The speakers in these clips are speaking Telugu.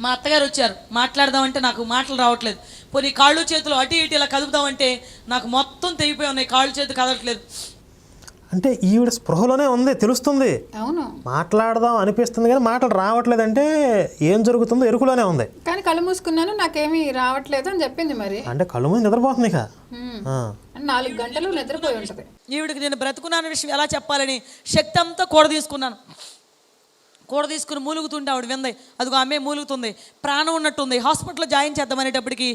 మా అత్తగారు వచ్చారు. మాట్లాడదామంటే నాకు మాటలు రావట్లేదు. పోనీ కాళ్ళు చేతులు అటు ఇటు ఇలా కదుపుదామంటే నాకు మొత్తం తెగిపోయి ఉన్నాయి, కాళ్ళు చేతులు కదలట్లేదు. అంటే ఈవిడ స్పృహలోనే ఉంది, తెలుస్తుంది, అవును మాట్లాడదాం అనిపిస్తుంది కానీ మాటలు రావట్లేదు. అంటే ఏం జరుగుతుందో ఎరుకులోనే ఉంది. కానీ కళ్ళు మూసుకున్నాను, నాకేమీ రావట్లేదు అని చెప్పింది. మరి అంటే కళ్ళు మీద నిద్రపోతుంది ఇక. 4 గంటలు నిద్రపోయి ఉంటుంది. ఈవిడికి నేను బ్రతుకున్నాను విషయం ఎలా చెప్పాలని శక్తి అంతా కూడ తీసుకుని మూలుగుతుంటే ఆవిడ వింది. అదిగో ఆమె మూలుగుతుంది, ప్రాణం ఉన్నట్టుంది. హాస్పిటల్లో జాయిన్ చేద్దామనేటప్పటికి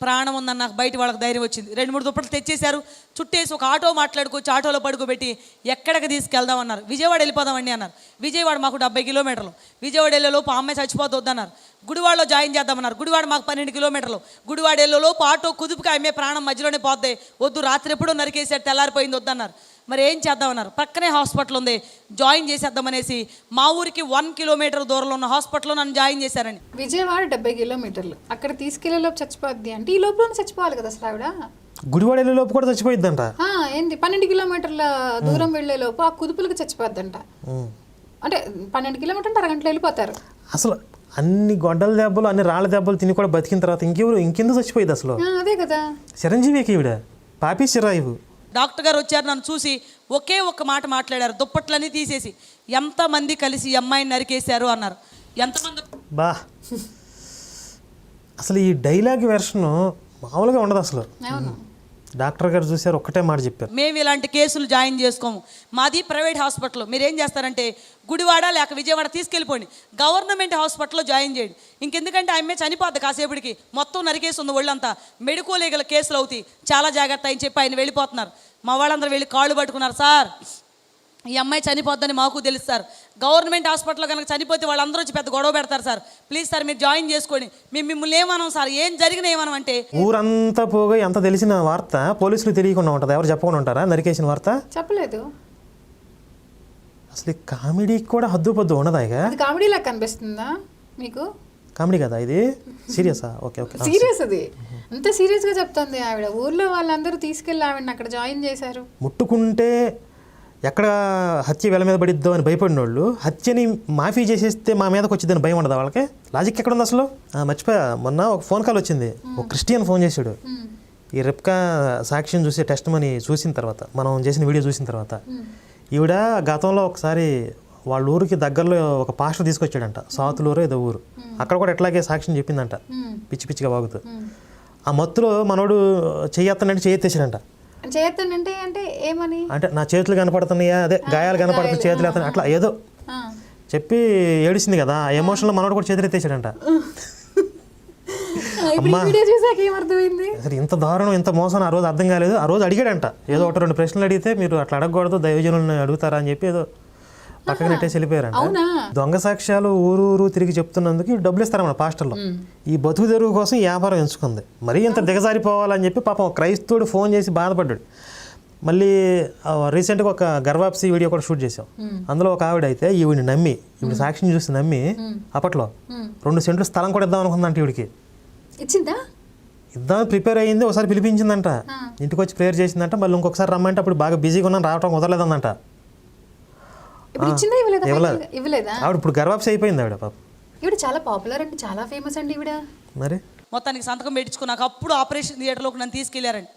ప్రాణం ఉందని నాకు బయట వాళ్ళకి ధైర్యం వచ్చింది. 2-3 దుప్పట్లు తెచ్చేశారు, చుట్టేసి ఒక ఆటో మాట్లాడుకోవచ్చు, ఆటోలో పడుకోబెట్టి ఎక్కడికి తీసుకెళ్దామన్నారు. విజయవాడ వెళ్ళిపోదామండి అన్నారు. విజయవాడ మాకు 70 కిలోమీటర్లు. విజయవాడ వెళ్ళేలోపు అమ్మాయి చచ్చిపోతుందన్నారు. గుడివాడలో జాయిన్ చేద్దామన్నారు. గుడివాడ మాకు 12 కిలోమీటర్లు. గుడివాడ వెళ్ళేలోపు ఆటో కుదుపుకి అమ్మే ప్రాణం మధ్యలోనే పోద్ది, వద్దు రాత్రి ఎప్పుడో నరికేసాడు, తెల్లారిపోయింది, వద్దన్నారు. మరి ఏం చేద్దామన్నారు. పక్కనే హాస్పిటల్ ఉంది, జాయిన్ చేసేద్దామనేసి మా ఊరికి 1 కిలోమీటర్ దూరంలో ఉన్న హాస్పిటల్లో నన్ను జాయిన్ చేశారని. విజయవాడ 70 కిలోమీటర్లు, అక్కడ తీసుకెళ్లే లోపు చచ్చిపోద్ది అంటే ఈ లోపల చచ్చిపోవాలి కదా అసలు ఆవిడ. గుడివాడ వెళ్ళే లోపు కూడా చచ్చిపోయిద్దంట. ఏంది 12 కిలోమీటర్ల దూరం వెళ్లే లోపు ఆ కుదుపులకు చచ్చిపోద్దంట. అంటే 12 కిలోమీటర్లు అరగంటలో వెళ్ళిపోతారు. అసలు అన్ని గొడ్డల దెబ్బలు, అన్ని రాళ్ళ దెబ్బలు తిని కూడా బతికిన తర్వాత ఇంకెందుకు చచ్చిపోయింది అసలు? అదే కదా, చిరంజీవికి ఈవిడ పాపిచ్చిరాయివు. డాక్టర్ గారు వచ్చారు, నన్ను చూసి ఒకే ఒక్క మాట మాట్లాడారు. దుప్పట్లన్నీ తీసేసి ఎంతమంది కలిసి ఈ అమ్మాయిని నరికేశారు అన్నారు. ఎంతమంది బా, అసలు ఈ డైలాగ్ వెర్షన్ మామూలుగా ఉండదు అసలు. డాక్టర్ గారు చూసారు, ఒక్కటే మాట చెప్పారు, మేము ఇలాంటి కేసులు జాయిన్ చేసుకోము, మాది ప్రైవేట్ హాస్పిటల్, మీరు ఏం చేస్తారంటే గుడివాడ లేక విజయవాడ తీసుకెళ్ళిపోండి, గవర్నమెంట్ హాస్పిటల్లో జాయిన్ చేయండి. ఇంకెందుకంటే ఆమె చనిపోద్ది కాసేపటికి, మొత్తం నరికేసి ఉంది ఒళ్ళంతా, మెడికల్ లీగల్ కేసులు అవుతాయి, చాలా జాగ్రత్త అని చెప్పి ఆయన వెళ్ళిపోతున్నారు. మా వాళ్ళందరూ వెళ్ళి కాళ్ళు పట్టుకున్నారు. సార్, ఈ అమ్మాయి చనిపోద్దని మాకు తెలుసు సార్, గవర్నమెంట్ హాస్పిటల్లో కనుక చనిపోతే వాళ్ళందరూ వచ్చి పెద్ద గొడవ పెడతారు సార్, ప్లీజ్ సార్ మీరు జాయిన్ చేసుకోండి, మేము మిమ్మల్ని ఏమనం సార్, ఏం జరిగినా ఏమనం అంటే. ఊరంతా పోగా ఎంత తెలిసిన వార్త పోలీసులు తెలియకుండా ఉంటుంది, ఎవరు చెప్పకుండా ఉంటారా నరికేసిన వార్త? చెప్పలేదు. అసలు కామెడీకి కూడా హద్దు పొద్దు ఉండదా? ఇక అది కామెడీ లాగా కనిపిస్తుందా మీకు? కామెడీ కదా ఇది, సీరియసా? Okay okay, serious. అది అంత సీరియస్గా చెప్తుంది ఆవిడ. ఊర్లో వాళ్ళందరూ తీసుకెళ్ళి ఆవిడని అక్కడ జాయిన్ చేశారు. ముట్టుకుంటే ఎక్కడ హత్య వీళ్ళ మీద పడిద్దో అని భయపడిన వాళ్ళు హత్యని మాఫీ చేసేస్తే మా మీదకి వచ్చిద్దని భయం ఉండదు వాళ్ళకి? లాజిక్ ఎక్కడ ఉంది అసలు? మర్చిపోయా, మొన్న ఒక ఫోన్ కాల్ వచ్చింది, ఒక క్రిస్టియన్ ఫోన్ చేశాడు. ఈ రెప్కా సాక్ష్యం చూసి టెస్ట్ మనీ చూసిన తర్వాత, మనం చేసిన వీడియో చూసిన తర్వాత, ఈవిడ గతంలో ఒకసారి వాళ్ళ ఊరికి దగ్గరలో ఒక పాస్టర్ తీసుకొచ్చాడంట, సాతులూరు ఏదో ఊరు, అక్కడ కూడా ఎట్లాగే సాక్ష్యం చెప్పిందంట పిచ్చి పిచ్చిగా వాగుతూ. ఆ మత్తులో మనోడు చెయ్యత్తనంటే చేయెత్తేసాడంట. చేయొద్దంటే అంటే ఏమని? అంటే నా చేతులు కనపడుతున్నాయా, అదే గాయాలు కనపడుతున్నాయి, చేతులు ఎత్తాను అట్లా ఏదో చెప్పి ఏడిసింది కదా, ఆ ఎమోషన్లో మనోడు కూడా చేతులు ఎత్తేసాడంట. అసలు ఇంత దారుణం, ఇంత మోసం ఆ రోజు అర్థం కాలేదు. ఆ రోజు అడిగాడంట, ఏదో 1-2 ప్రశ్నలు అడిగితే మీరు అట్లా అడగకూడదు, దైవజనులను అడుగుతారా అని చెప్పి ఏదో పక్కన నెట్టేసి వెళ్ళిపోయారంట. దొంగ సాక్ష్యాలు ఊరు తిరిగి చెప్తున్నందుకు డబ్బులు ఇస్తారన్నమాట పాస్టర్లు. ఈ బతుకు తెరువు కోసం వ్యాపారం ఎంచుకుంది. మరీ ఇంత దిగజారిపోవాలని చెప్పి పాపం క్రైస్తవుడు ఫోన్ చేసి బాధపడ్డాడు. మళ్ళీ రీసెంట్గా ఒక గర్వాప్సీ వీడియో కూడా షూట్ చేసాం. అందులో ఒక ఆవిడ అయితే ఈవిడిని నమ్మి, ఈవిడ సాక్షిని చూసి నమ్మి అప్పట్లో 2 సెంట్లు స్థలం కూడా ఇద్దాం అనుకుందంట. ఈవిడికి ఇచ్చిందా? ఇద్దాం ప్రిపేర్ అయ్యింది, ఒకసారి పిలిపించిందంట, ఇంటికి వచ్చి ప్రేయర్ చేసిందంట. మళ్ళీ ఇంకొకసారి రమ్మంటే అప్పుడు బాగా బిజీగా ఉన్నాను, రావడం కుదరలేదంట. ఆవిడ ఇప్పుడు గర్వాప్సి అయిపోయింది ఆవిడ. పాప ఈవిడ చాలా పాపులర్ అండి, చాలా ఫేమస్ అండి ఈవిడ. మరి మొత్తానికి సంతకం పెట్టించుకున్నాక అప్పుడు ఆపరేషన్ థియేటర్లోకి నన్ను తీసుకెళ్లారండి.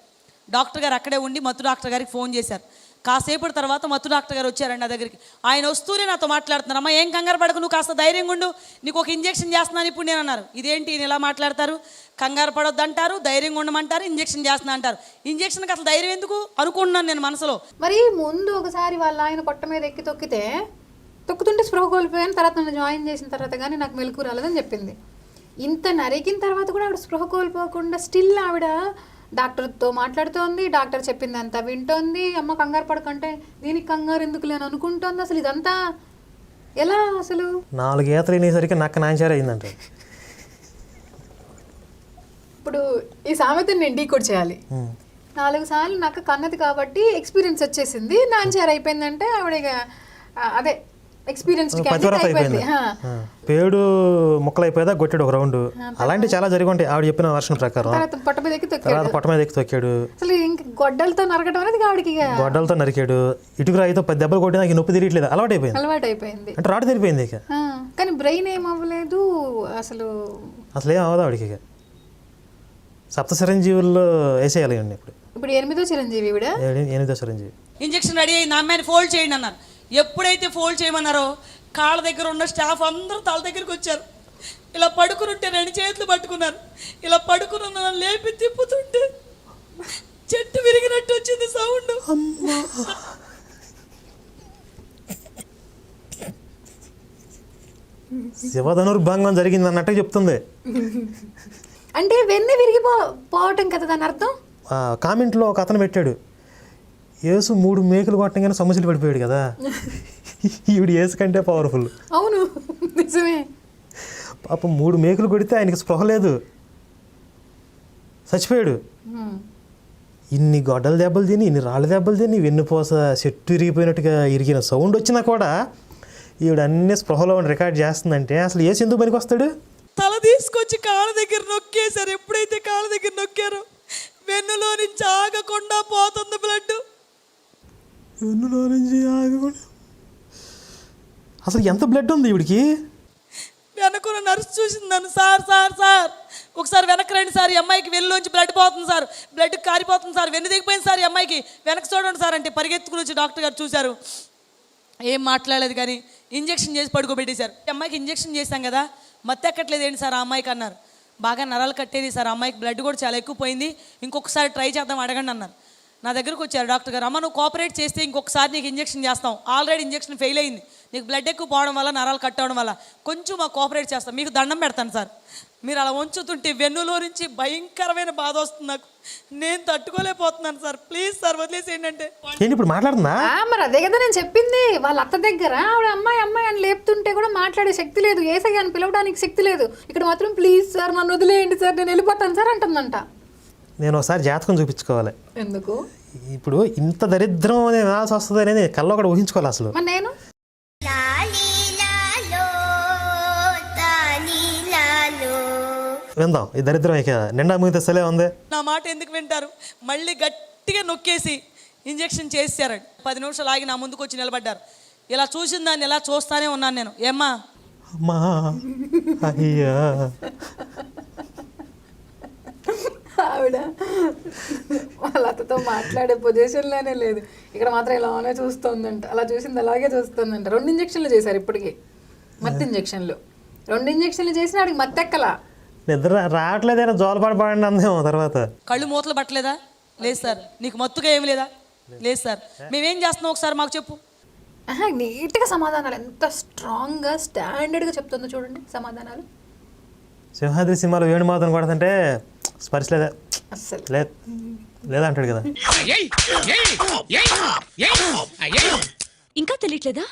డాక్టర్ గారు అక్కడే ఉండి మత్తు డాక్టర్ గారికి ఫోన్ చేశారు. కాసేపటి తర్వాత మత్తు డాక్టర్ గారు వచ్చారండి నా దగ్గరికి. ఆయన వస్తూనే నాతో మాట్లాడుతున్నారు, అమ్మ ఏం కంగారు పడకు, నువ్వు కాస్త ధైర్యంగా ఉండు, నీకు ఒక ఇంజెక్షన్ చేస్తున్నాను ఇప్పుడు నేను అన్నారు. ఇదేంటి ఈయన ఇలా మాట్లాడతారు, కంగారు పడొద్దు అంటారు, ధైర్యంగా ఉండమంటారు, ఇంజెక్షన్ చేస్తున్నా అంటారు. ఇంజెక్షన్కి అసలు ధైర్యం ఎందుకు అనుకుంటున్నాను నేను మనసులో. మరి ముందు ఒకసారి వాళ్ళ ఆయన పొట్ట మీద ఎక్కి తొక్కుతుంటే స్పృహ కోల్పోయాను, తర్వాత నన్ను జాయిన్ చేసిన తర్వాత కానీ నాకు మెలకు రాలేదని చెప్పింది. ఇంత నరికిన తర్వాత కూడా ఆవిడ స్పృహ కోల్పోకుండా స్టిల్ ఆవిడ డాక్టర్తో మాట్లాడుతోంది, డాక్టర్ చెప్పిందంతా వింటోంది. అమ్మ కంగారు పడకంటే దీనికి కంగారు ఎందుకు లేని అనుకుంటోంది. అసలు ఇదంతా ఎలా? అసలు 4 ఈతలు అయినసరికి నక్క నాంచారు అయిందంట. ఇప్పుడు ఈ సామెతని నేను డీకోడ్ చేయాలి. 4 సార్లు నక్క కన్నది కాబట్టి ఎక్స్పీరియన్స్ వచ్చేసింది, నాంచారు అయిపోయిందంటే ఆవిడ అదే ఎక్స్పీరియన్స్డ్ పతివ్రత అయిపోయింది. పేడు ముక్కలు అయిపోయేదా కొట్టాడు ఒక రౌండ్. అలాంటివి చాలా జరిగి ఉంటాయి ఆవిడ చెప్పిన వర్షన్ ప్రకారం. తర్వాత పొట్ట మీద ఎక్కి తొక్కాడు. తర్వాత పొట్ట మీద ఎక్కి తొక్కాడు. అసలు ఇంక గొడ్డలతో నరకడం అనేది ఆవిడకి గొడ్డలతో నరికాడు. ఇటుకు రాయితో 10 దెబ్బలు కొట్టినా నాకు నొప్పి తిరగట్లేదు, అలవాటు అయిపోయింది. అంటే రాటు తెరిపోయింది ఇక. కానీ బ్రెయిన్ ఏమవ్వలేదు అసలు ఏం అవ్వదు ఆవిడకి. ఇక సప్త చిరంజీవుల్లో వేసేయాలి ఇప్పుడు 8వ చిరంజీవి ఈవిడ. 8వ చిరంజీవి. ఇంజక్షన్ రెడీ అయింది, అమ్మాయిని ఫోల్డ్ చేయండి అన్నారు. ఎప్పుడైతే ఫోల్డ్ చేయమన్నారో కాళ్ళ దగ్గర ఉన్న స్టాఫ్ అందరూ తల దగ్గరికి వచ్చారు. ఇలా పడుకుని ఉంటే 2 చేతులు పట్టుకున్నారు. ఇలా పడుకుని ఉన్న లేపి తిప్పుతుంటే చెట్టు విరిగినట్టు వచ్చింది సౌండ్. శివధనుర్భంగం జరిగింది అన్నట్టు చెప్తుంది. అంటే వెన్ను విరిగిపోవటం కదా దాని అర్థం. కామెంట్లో ఒక అతను పెట్టాడు, యేసు 3 మేకులు కొట్టగానే సమస్యలు పడిపోయాడు కదా, ఈవిడ యేసు కంటే పవర్ఫుల్. అవును నిజమే. పాపం 3 మేకులు కొడితే ఆయనకి స్పృహ లేదు, చచ్చిపోయాడు. ఇన్ని గొడ్డల దెబ్బలు తిని, ఇన్ని రాళ్ళ దెబ్బలు తిని, వెన్నుపోస చెట్టు ఇరిగిపోయినట్టుగా ఇరిగిన సౌండ్ వచ్చినా కూడా ఈవిడ అన్ని స్పృహలో రికార్డ్ చేస్తుందంటే అసలు యేసు ఎందుకు పనికి వస్తాడు? తల తీసుకొచ్చి కాళ్ళ దగ్గర నొక్కేశారు. ఎప్పుడైతే కాళ్ళ దగ్గర నొక్కారో వెన్నులో నుంచి ఆగకుండా పోతుంది బ్లడ్. వెన్నులో నుంచి ఆగకుండా అసలు ఎంత బ్లడ్ ఉంది ఈవిడికి? వెనకున్న నర్సు చూసింది నన్ను, సార్ ఒకసారి వెనక్కి రండి సార్, ఈ అమ్మాయికి వెన్నులోంచి బ్లడ్ పోతుంది సార్, బ్లడ్ కారిపోతుంది సార్, వెన్ను దిగిపోయింది సార్, ఈ అమ్మాయికి వెనక్కి చూడండి సార్ అంటే పరిగెత్తుకుని వచ్చి డాక్టర్ గారు చూశారు. ఏం మాట్లాడలేదు కానీ ఇంజెక్షన్ చేసి పడుకోబెట్టేశారు. ఈ అమ్మాయికి ఇంజెక్షన్ చేశాం కదా, మత్తు ఎక్కట్లేదు ఏంటి సార్ ఆ అమ్మాయికి అన్నారు. బాగా నరాలు కట్టేది సార్, ఆ అమ్మాయికి బ్లడ్ కూడా చాలా ఎక్కువ పోయింది, ఇంకొకసారి ట్రై చేద్దాం అడగండి అన్నారు. నా దగ్గరకు వచ్చారు డాక్టర్ గారు, అమ్మ నువ్వు కోఆపరేట్ చేస్తే ఇంకొకసారి నీకు ఇంజెక్షన్ చేస్తాం, ఆల్రెడీ ఇంజెక్షన్ ఫెయిల్ అయింది, నీకు బ్లడ్ ఎక్కువ పోవడం వల్ల నరాలు కట్ అవ్వడం వల్ల కొంచెం మాకు కోఆపరేట్ చేస్తాం, మీకు దండం పెడతాను సార్. మీరు అలా ఉంచుతుంటే వెన్నులో నుంచి భయంకరమైన బాధ వస్తుంది నాకు, నేను తట్టుకోలేకపోతున్నాను సార్, ప్లీజ్ సార్ వదిలేసేయండి అంటే. ఇప్పుడు మాట్లాడుతుందా? మరి అదే కదా నేను చెప్పింది, వాళ్ళ అత్త దగ్గర ఆవిడ అమ్మాయి అని లేపుతుంటే కూడా మాట్లాడే శక్తి లేదు, ఏసయ్య అని పిలవడానికి శక్తి లేదు. ఇక్కడ మాత్రం ప్లీజ్ సార్ నన్ను వదిలేయండి సార్, నేను వెళ్ళిపోతాను సార్ అంటుందంట. నేను ఒకసారి జాతకం చూపించుకోవాలి. ఎందుకు? ఇప్పుడు ఇంత దరిద్రం అనేది వినాల్సి వస్తుంది అనేది కల్లో కూడా ఊహించుకోవాలి అసలు. నేను విందాం ఈ దరిద్రం ఇక నిండా ముగితే సలే ఉంది. నా మాట ఎందుకు వింటారు? మళ్ళీ గట్టిగా నొక్కేసి ఇంజెక్షన్ చేశారండి. 10 నిమిషాలు ఆగి నా ముందుకు వచ్చి నిలబడ్డారు. ఇలా చూసిన దాన్ని ఇలా చూస్తానే ఉన్నాను నేను. ఏమ్మా అమ్మా అయ్యా, ఆవిడ వాళ్ళ అత్తతో మాట్లాడే పొజిషన్లోనే లేదు, ఇక్కడ మాత్రం ఇలానే చూస్తుందంట. అలా చూసింది అలాగే చూస్తుందంట. 2 ఇంజక్షన్లు చేశారు ఇప్పటికి, మత్తు ఇంజక్షన్లు 2 ఇంజక్షన్లు చేసిన ఆడికి మత్తెక్కలా. నిద్ర రావట్లేదైనా జోలపడపడండి అందేమో. తర్వాత కళ్ళు మూతలు పట్టలేదా? లేదు సార్. నీకు మత్తుగా ఏమి లేదా? లేదు సార్. మేమేం చేస్తున్నాం ఒకసారి మాకు చెప్పు. నీట్గా సమాధానాలు ఎంత స్ట్రాంగ్గా స్టాండర్డ్గా చెప్తుందో చూడండి సమాధానాలు. సింహాద్రి సినిమాలో వేణు మాత్రం కొడుతుంటే స్పర్శలేదా? అస్సలు లేదా అంటాడు కదా. ఇంకా తెలియట్లేదా?